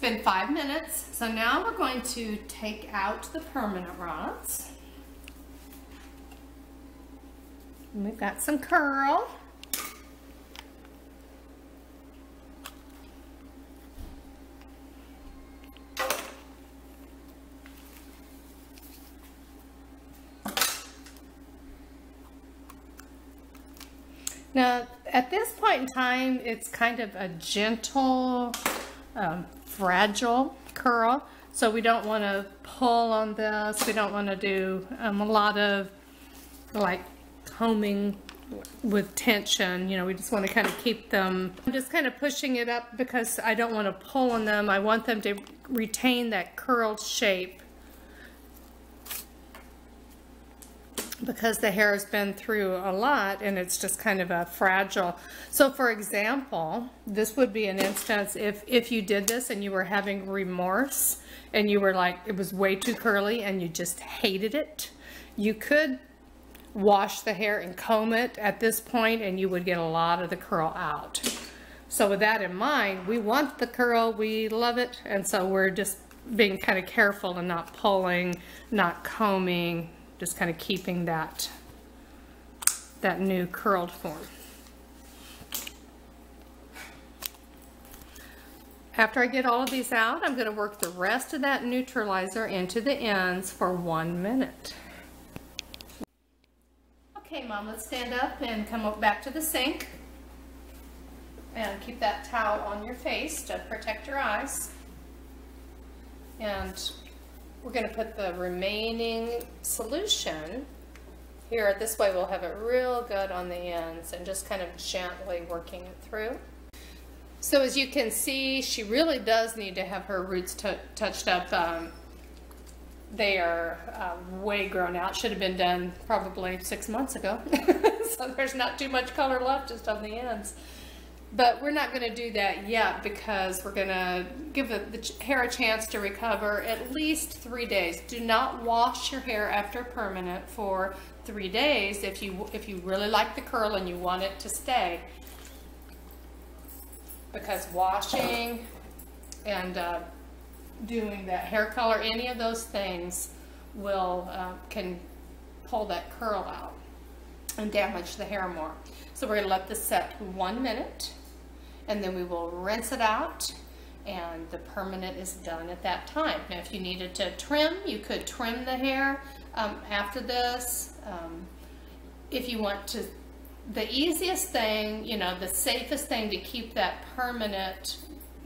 been 5 minutes, so now we're going to take out the permanent rods. And we've got some curl. Now, at this point in time, it's kind of a gentle, fragile curl, so we don't want to pull on this. We don't want to do a lot of like combing with tension. You know, we just want to kind of keep them. I'm just kind of pushing it up because I don't want to pull on them. I want them to retain that curled shape because the hair has been through a lot and it's just kind of a fragile. So for example, this would be an instance if you did this and you were having remorse and you were like, it was way too curly and you just hated it, you could wash the hair and comb it at this point and you would get a lot of the curl out. So with that in mind, we want the curl, we love it, and so we're just being kind of careful and not pulling, not combing, just kind of keeping that new curled form. After I get all of these out, I'm going to work the rest of that neutralizer into the ends for 1 minute. Okay, Mom, let's stand up and come up back to the sink. And keep that towel on your face to protect your eyes. And we're going to put the remaining solution here. This way we'll have it real good on the ends and just kind of gently working it through. So as you can see, she really does need to have her roots touched up. They are way grown out. Should have been done probably 6 months ago. So there's not too much color left just on the ends. But we're not going to do that yet because we're going to give the hair a chance to recover at least 3 days. Do not wash your hair after permanent for 3 days if you really like the curl and you want it to stay. Because washing and doing that hair color, any of those things will can pull that curl out and damage the hair more. So we're going to let this set 1 minute. And then we will rinse it out and the permanent is done at that time. Now if you needed to trim, you could trim the hair after this. If you want to, the easiest thing, you know, the safest thing to keep that permanent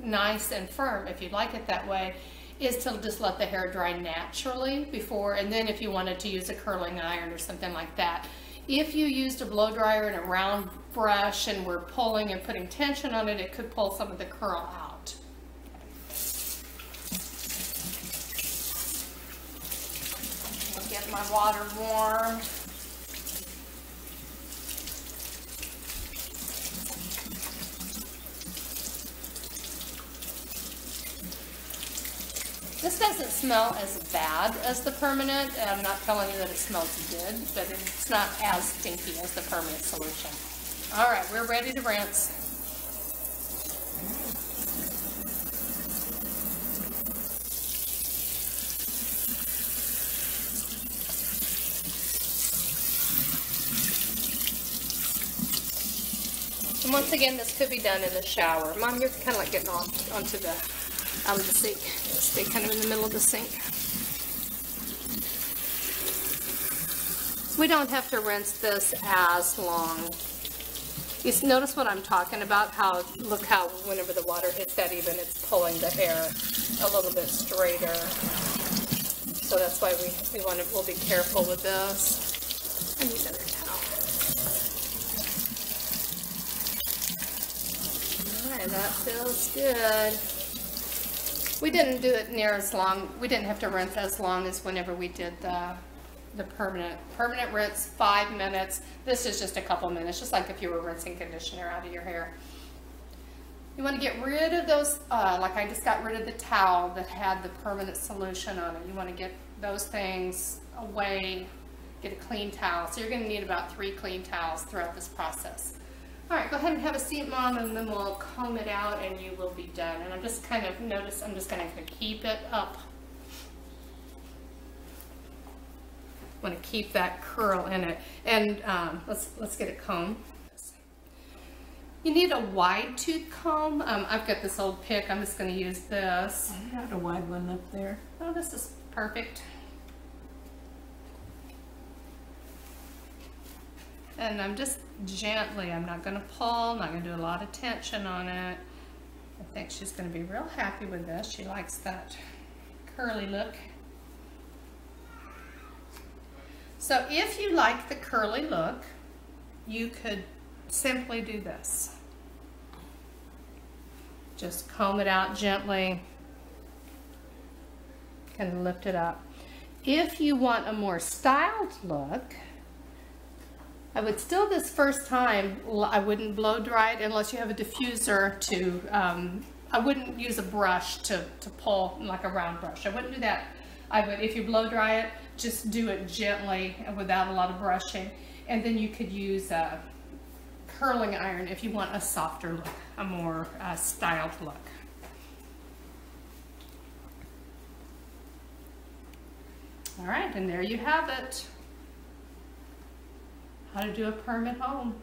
nice and firm, if you'd like it that way, is to just let the hair dry naturally before, and then if you wanted to use a curling iron or something like that. If you used a blow dryer and a round brush and were pulling and putting tension on it, it could pull some of the curl out. I'll get my water warm. This doesn't smell as bad as the permanent. I'm not telling you that it smells good, but it's not as stinky as the permanent solution. All right, we're ready to rinse. And once again, this could be done in the shower. Mom, you're kind of like getting onto the out of the sink. Stay kind of in the middle of the sink. We don't have to rinse this as long. You notice what I'm talking about? How, look how whenever the water hits that even, it's pulling the hair a little bit straighter. So that's why we'll be careful with this. I need another towel. All right, that feels good. We didn't do it near as long. We didn't have to rinse as long as whenever we did the permanent. Permanent rinse, 5 minutes. This is just a couple minutes, just like if you were rinsing conditioner out of your hair. You want to get rid of those, like I just got rid of the towel that had the permanent solution on it. You want to get those things away, get a clean towel. So you're going to need about 3 clean towels throughout this process. All right, go ahead and have a seat, Mom, and then we'll comb it out and you will be done. And I'm just kind of, notice I'm just going to keep it up. I want to keep that curl in it. And let's get it combed. You need a wide tooth comb. I've got this old pick. I'm just going to use this. I got a wide one up there. Oh, this is perfect. And I'm just gently, I'm not going to pull, not going to do a lot of tension on it. I think she's going to be real happy with this. She likes that curly look. So if you like the curly look, you could simply do this. Just comb it out gently, kind of lift it up. If you want a more styled look, I would still, this first time, I wouldn't blow dry it unless you have a diffuser to, I wouldn't use a brush to pull, like a round brush. I wouldn't do that. I would, if you blow dry it, just do it gently and without a lot of brushing. And then you could use a curling iron if you want a softer look, a more styled look. All right, and there you have it. How to do a perm at home.